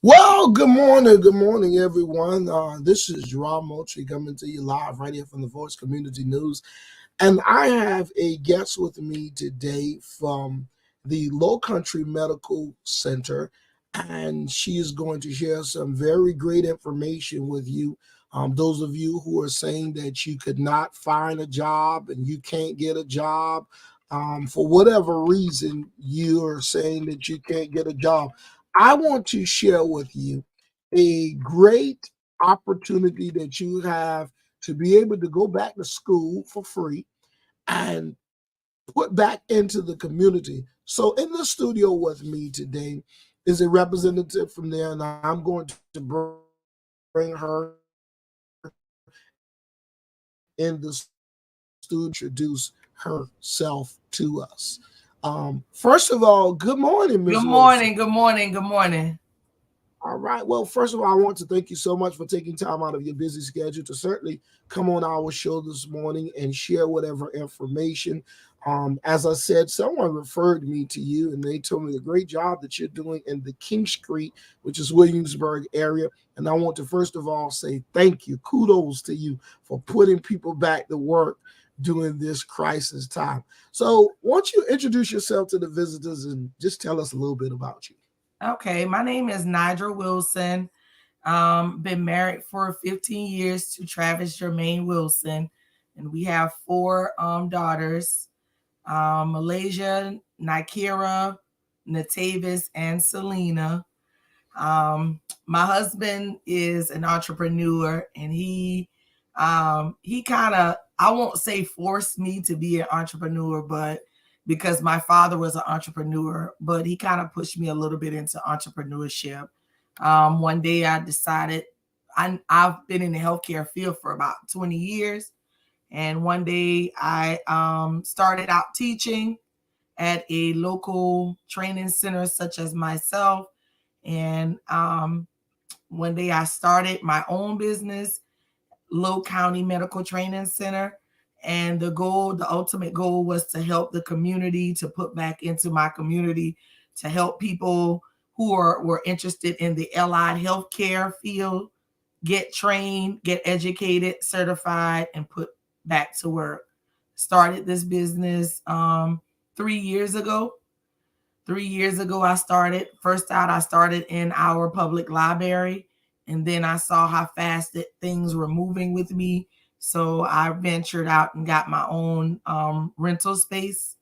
Well, good morning, everyone. This is Gerard Moultrie coming to you live right here from the Voice Community News. And I have a guest with me today from the Low Country Medical Center, and she is going to share some very great information with you. Those of you who are saying that you could not find a job and you can't get a job, for whatever reason, you are saying that you can't get a job. I want to share with you a great opportunity that you have to be able to go back to school for free and put back into the community. So in the studio with me today is a representative from there, and I'm going to bring her in the studio to introduce herself to us. First of all, good morning, Good Ms. Wilson. morning, good morning, good morning. All right. Well, first of all, I want to thank you so much for taking time out of your busy schedule to certainly come on our show this morning and share whatever information. As I said, someone referred me to you and they told me the great job that you're doing in the King Street, which is Williamsburg area. And I want to first of all say thank you. Kudos to you for putting people back to work during this crisis time. So, why don't you introduce yourself to the visitors and just tell us a little bit about you? Okay, my name is Nigel Wilson. Been married for 15 years to Travis Jermaine Wilson, and we have four daughters: Malaysia, Nikera, Natavis, and Selena. My husband is an entrepreneur, and he kind of, I won't say forced me to be an entrepreneur, but because my father was an entrepreneur, but he kind of pushed me a little bit into entrepreneurship. One day I decided I've been in the healthcare field for about 20 years. And one day I started out teaching at a local training center such as myself. And one day I started my own business, Low County Medical Training Center. And the ultimate goal was to help the community, to put back into my community, to help people who were interested in the allied healthcare field get trained, get educated, certified, and put back to work. Started this business 3 years ago. 3 years ago, I started. First out, I started in our public library, and then I saw how fast things were moving with me. So I ventured out and got my own rental space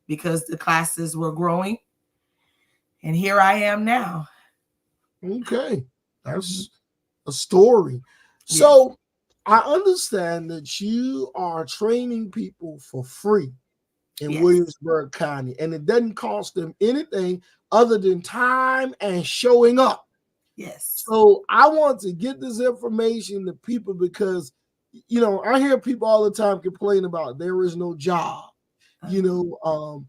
because the classes were growing. And here I am now. Okay. That's a story. Yes. So I understand that you are training people for free in Yes. Williamsburg County, and it doesn't cost them anything other than time and showing up. Yes. So I want to get this information to people because, I hear people all the time complain about there is no job. I don't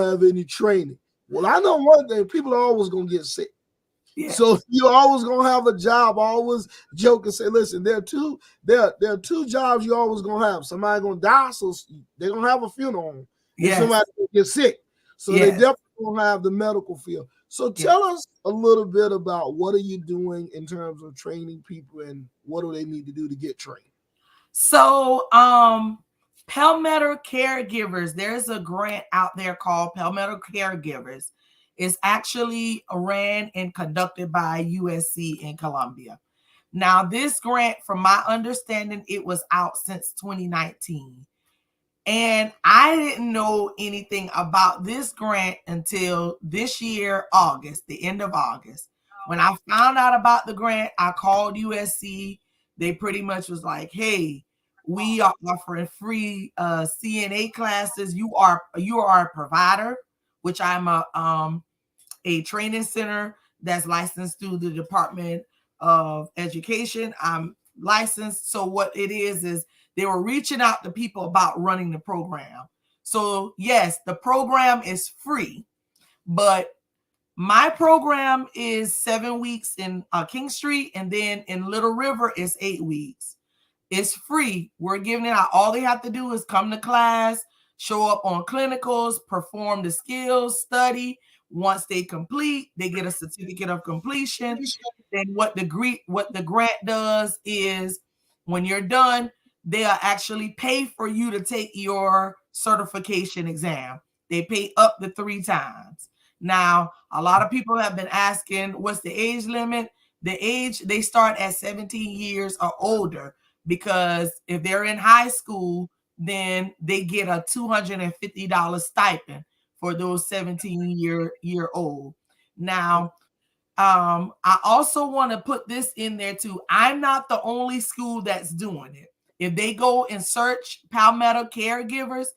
have any training. Well, I know one thing: people are always gonna get sick. Yes. So you're always gonna have a job. Always joke and say, "Listen, there are two jobs you always gonna have. Somebody gonna die, so they're gonna have a funeral, and Yes. somebody gonna get sick. So they Yes. definitely gonna have the medical field. So Yes. tell us a little bit about what are you doing in terms of training people, and what do they need to do to get trained? So, Palmetto Caregivers, there's a grant out there called Palmetto Caregivers. It's actually ran and conducted by USC in Columbia. Now, this grant, from my understanding, it was out since 2019. And I didn't know anything about this grant until this year, August, the end of August. When I found out about the grant, I called USC. They pretty much was like, hey, we are offering free CNA classes. You are a provider, which I'm a training center that's licensed through the Department of Education. I'm licensed. So what it is they were reaching out to people about running the program. So yes, the program is free, but my program is 7 weeks in King Street, and then in Little River is 8 weeks. It's free. We're giving it out. All they have to do is come to class, show up on clinicals, perform the skills, study. Once they complete, they get a certificate of completion. Then what the grant does is when you're done, they'll actually pay for you to take your certification exam. They pay up to 3 times. Now, a lot of people have been asking, what's the age limit? The age, they start at 17 years or older, because if they're in high school, then they get a $250 stipend for those 17-year old. Now, I also want to put this in there too. I'm not the only school that's doing it. If they go and search Palmetto caregivers,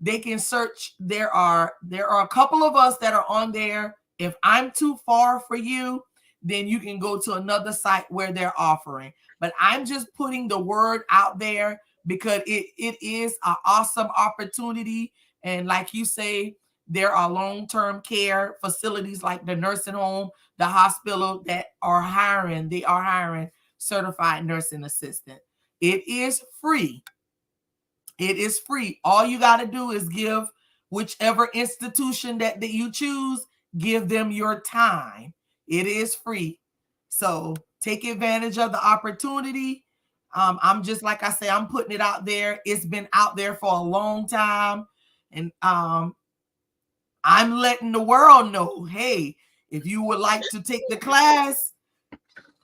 they can search. There are a couple of us that are on there. If I'm too far for you, then you can go to another site where they're offering. But I'm just putting the word out there because it is an awesome opportunity. And like you say, there are long-term care facilities like the nursing home, the hospital that are hiring. They are hiring certified nursing assistant. It is free. It is free. All you got to do is give whichever institution that you choose, give them your time. It is free. So take advantage of the opportunity. I'm just, like I say, I'm putting it out there. It's been out there for a long time. And I'm letting the world know, hey, if you would like to take the class,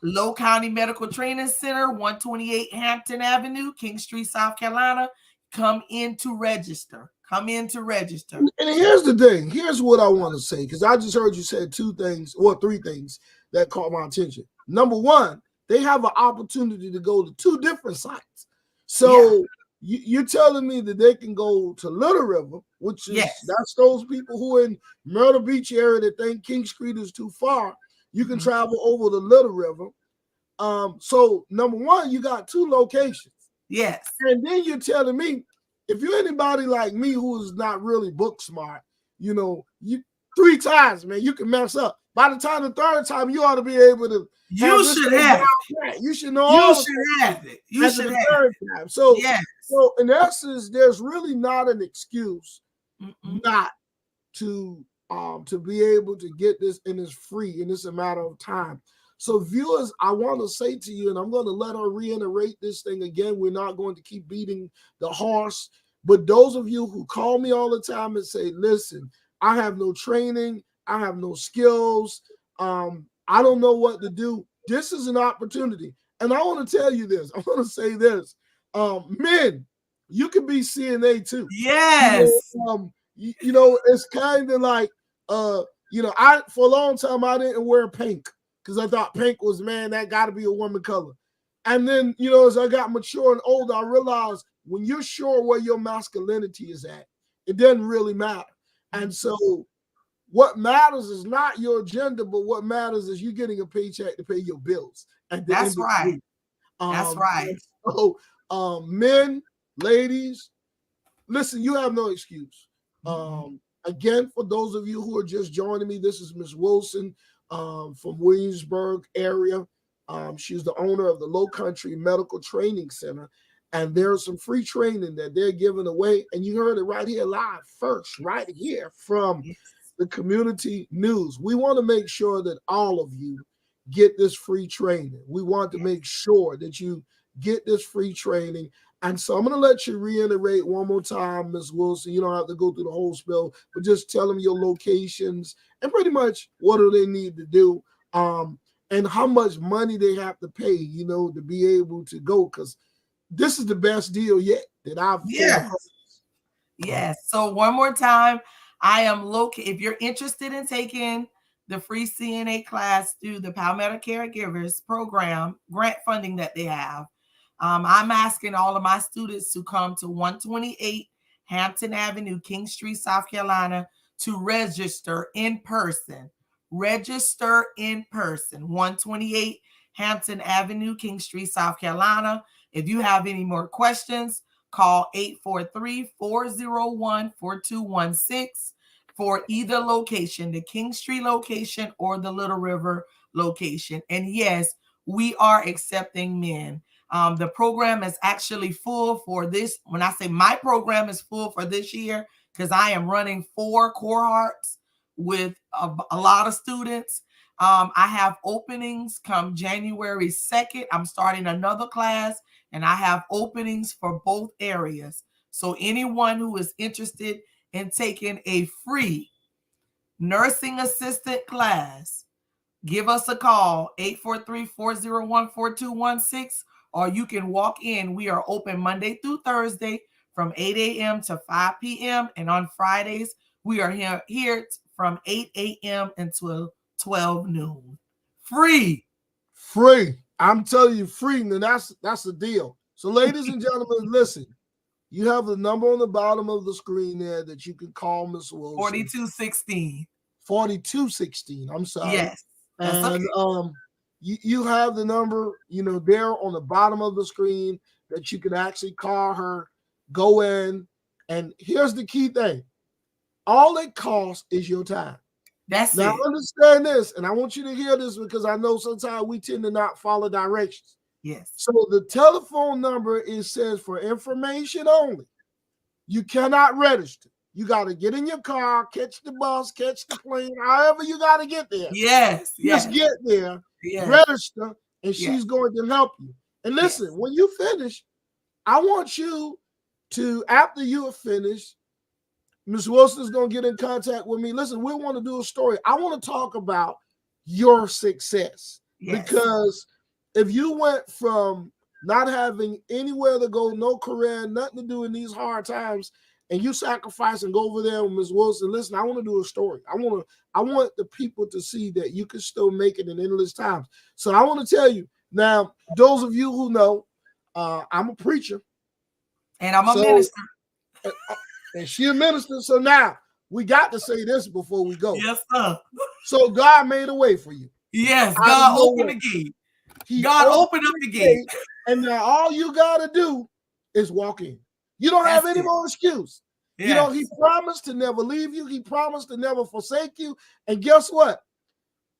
Low County Medical Training Center, 128 Hampton Avenue, King Street, South Carolina. Come in to register. Come in to register. And here's the thing. Here's what I want to say, because I just heard you say three things that caught my attention. Number one, they have an opportunity to go to 2 different sites. So you're telling me that they can go to Little River, which is that's those people who are in Myrtle Beach area that think King Street is too far. You can travel over to Little River. So number one, you got 2 locations. Yes. And then you're telling me, if you're anybody like me who is not really book smart, you 3 times, man, you can mess up. By the time the 3rd time, you ought to be able to. You should have it. You should know. You should have it. You should have 3rd time. So, so in essence, there's really not an excuse not to be able to get this, and it's free, and it's a matter of time. So viewers, I want to say to you, and I'm going to let her reiterate this thing again. We're not going to keep beating the horse, but those of you who call me all the time and say, listen, I have no training, I have no skills, I don't know what to do. This is an opportunity. And I want to tell you this. I want to say this. Men, you can be CNA too. Yes. It's kind of like, I for a long time I didn't wear pink because I thought pink was, man, that got to be a woman color. And then, as I got mature and older, I realized when you're sure where your masculinity is at, it doesn't really matter. And so what matters is not your gender, but what matters is you getting a paycheck to pay your bills. That's right. That's right. So, men, ladies, listen, you have no excuse. Again, for those of you who are just joining me, this is Miss Wilson from Williamsburg area. She's the owner of the Low Country Medical Training Center. And there's some free training that they're giving away. And you heard it right here live first, right here from the community news. We want to make sure that all of you get this free training. We want to make sure that you get this free training. And so I'm going to let you reiterate one more time, Ms. Wilson. You don't have to go through the whole spell, but just tell them your locations and pretty much what do they need to do, and how much money they have to pay, to be able to go, because this is the best deal yet that I've Yes. So one more time, I am located. If you're interested in taking the free CNA class through the Palmetto Caregivers program grant funding that they have, I'm asking all of my students to come to 128 Hampton Avenue, King Street, South Carolina, to register in person. Register in person. 128 Hampton Avenue, King Street, South Carolina. If you have any more questions, call 843-401-4216 for either location, the King Street location or the Little River location. And yes, we are accepting men. The program is actually full for this. When I say my program is full for this year, because I am running 4 cohorts with a lot of students. I have openings come January 2nd. I'm starting another class, and I have openings for both areas. So anyone who is interested in taking a free nursing assistant class, give us a call, 843-401-4216, or you can walk in. We are open Monday through Thursday from 8 a.m. to 5 p.m. And on Fridays, we are here from 8 a.m. until 12 noon. Free. Free. I'm telling you, free. And that's the deal. So, ladies and gentlemen, listen. You have the number on the bottom of the screen there that you can call Miss Wilson. 4216. 4216. I'm sorry. Yes. And okay. You have the number, there on the bottom of the screen that you can actually call her, go in. And here's the key thing. All it costs is your time. That's now, it. Understand this, and I want you to hear this because I know sometimes we tend to not follow directions. Yes. So the telephone number says for information only. You cannot register. You got to get in your car, catch the bus, catch the plane, however you got to get there. Yes. Just get there, register, and she's going to help you. And listen, when you finish, I want you to, after you are finished, Ms. Wilson is going to get in contact with me. Listen, we want to do a story. I want to talk about your success. Because if you went from not having anywhere to go, no career, nothing to do in these hard times, and you sacrifice and go over there with Ms. Wilson, listen, I want to do a story. I want the people to see that you can still make it in endless times. So I want to tell you now, those of you who know, I'm a preacher. And I'm a minister. And she a minister. So now we got to say this before we go. Yes, sir. So God made a way for you. Yes, God opened the gate. God opened up the gate. And now all you got to do is walk in. You don't have any more excuse. Yes. He promised to never leave you. He promised to never forsake you. And guess what?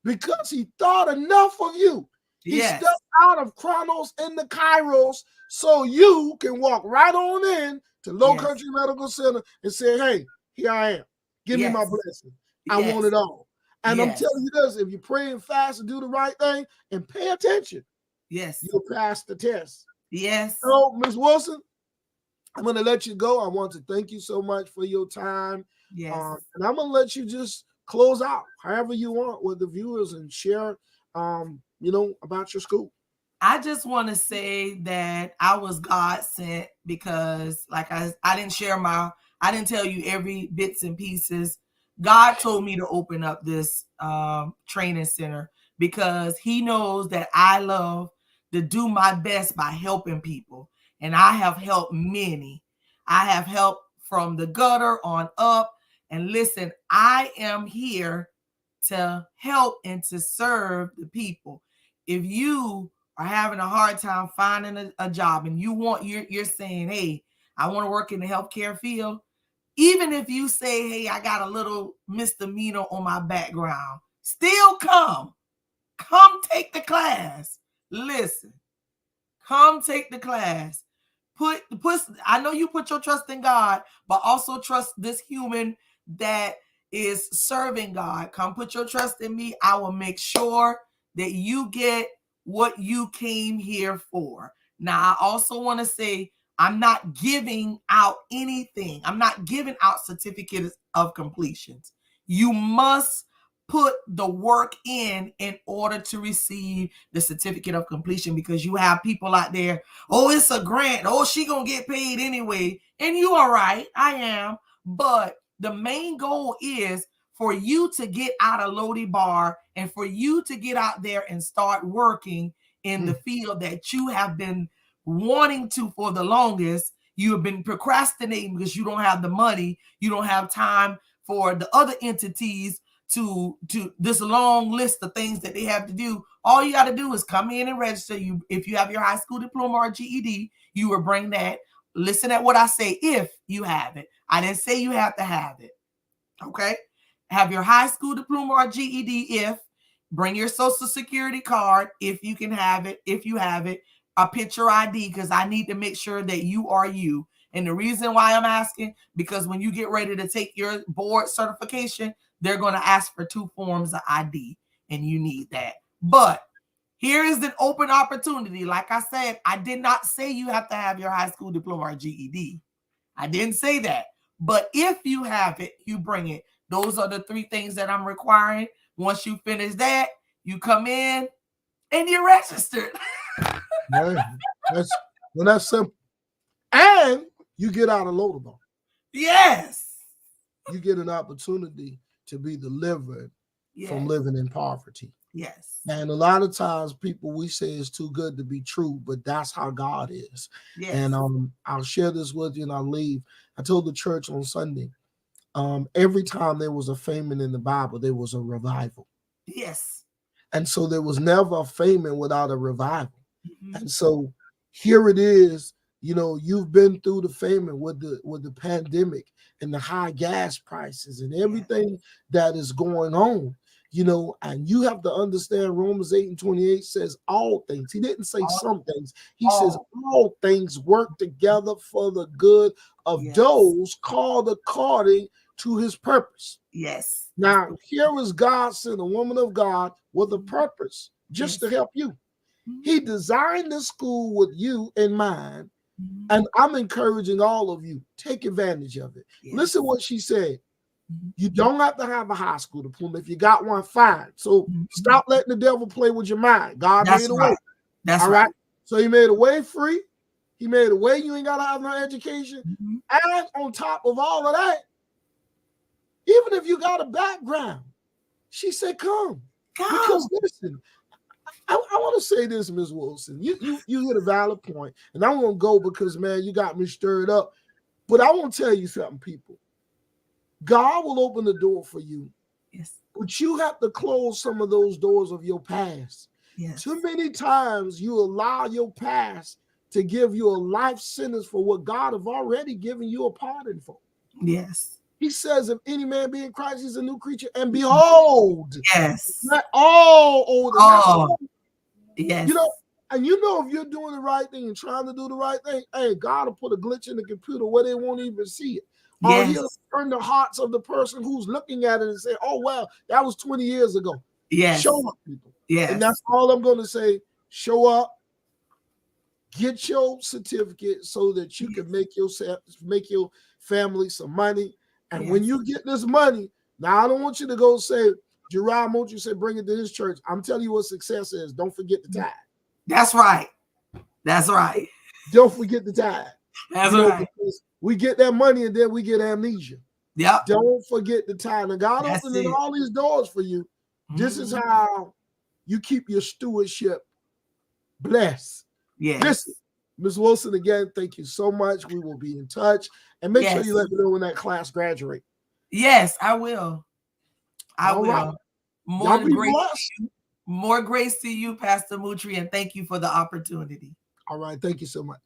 Because he thought enough of you. He stepped out of Chronos into Kairos so you can walk right on in to Low Country Medical Center and say, hey, here I am. Give me my blessing. I want it all. And I'm telling you this, if you pray and fast and do the right thing and pay attention, you'll pass the test. Yes. So, Ms. Wilson, I'm going to let you go. I want to thank you so much for your time. Yes. And I'm going to let you just close out however you want with the viewers and share, about your school. I just want to say that I was God sent because like I didn't I didn't tell you every bits and pieces. God told me to open up this training center because he knows that I love to do my best by helping people. And I have helped many. I have helped from the gutter on up. And listen, I am here to help and to serve the people. If you are having a hard time finding a job and you're saying, hey, I want to work in the healthcare field, even if you say, hey, I got a little misdemeanor on my background, still come take the class. Listen, come take the class. I know you put your trust in God, but also trust this human that is serving God. Come put your trust in me. I will make sure that you get what you came here for. Now, I also want to say, I'm not giving out anything. I'm not giving out certificates of completions. You must put the work in order to receive the certificate of completion, because you have people out there, oh, it's a grant. Oh, she gonna get paid anyway. And you are right. I am. But the main goal is for you to get out of Lodi Bar and for you to get out there and start working in the field that you have been wanting to for the longest. You have been procrastinating because you don't have the money. You don't have time for the other entities to this long list of things that they have to do. All you got to do is come in and register. If you have your high school diploma or GED, you will bring that. Listen at what I say, if you have it. I didn't say you have to have it. Okay? Have your high school diploma or GED, bring your social security card, if you can have it, if you have it, a picture ID, because I need to make sure that you are you. And the reason why I'm asking, because when you get ready to take your board certification, they're going to ask for 2 forms of ID, and you need that. But here is an open opportunity. Like I said, I did not say you have to have your high school diploma or GED. I didn't say that. But if you have it, you bring it. Those are the 3 things that I'm requiring. Once you finish that, you come in and you're registered. Yeah, that's simple. And you get out of Lodabar. Yes. You get an opportunity to be delivered from living in poverty. Yes. And a lot of times people, we say it's too good to be true, but that's how God is. Yes. And I'll share this with you and I'll leave. I told the church on Sunday, every time there was a famine in the Bible, there was a revival. Yes. And so there was never a famine without a revival. And so here it is, you've been through the famine with the pandemic and the high gas prices and everything that is going on, and you have to understand Romans 8:28 says all things. He didn't say some things. He says all things work together for the good of those called according to his purpose. Yes. Now, here is God sent a woman of God with a purpose just to help you. He designed this school with you in mind, and I'm encouraging all of you, take advantage of it. Listen what she said. You don't have to have a high school diploma. If you got one, fine. So stop letting the devil play with your mind. God made a way. That's all right. So he made a way free. He made a way you ain't got to have no education. And on top of all of that, even if you got a background, she said, come. Because listen, I want to say this, Ms. Wilson. You hit a valid point, and I won't go because, man, you got me stirred up. But I want to tell you something, people. God will open the door for you. Yes. But you have to close some of those doors of your past. Yes. Too many times you allow your past to give you a life sentence for what God have already given you a pardon for. Yes. He says, if any man be in Christ, he's a new creature. And behold, not all old. Yes. And if you're doing the right thing and trying to do the right thing, hey, God will put a glitch in the computer where they won't even see it. Or he'll turn the hearts of the person who's looking at it and say, oh, well, that was 20 years ago. Yes. Show up, people. Yes. And that's all I'm going to say. Show up, get your certificate so that you can make your family some money. And when you get this money, now I don't want you to go say, Gerard, won't you say bring it to this church? I'm telling you what success is. Don't forget the tithe. That's right. That's right. Don't forget the tithe. That's right. Because we get that money and then we get amnesia. Yep. Don't forget the tithe. And God opening all these doors for you. This is how you keep your stewardship blessed. Yes. Listen, Ms. Wilson, again, thank you so much. We will be in touch. And make sure you let me know when that class graduate. Yes, I will. I will. Right. More grace to you, Pastor Mutri, and thank you for the opportunity. All right. Thank you so much.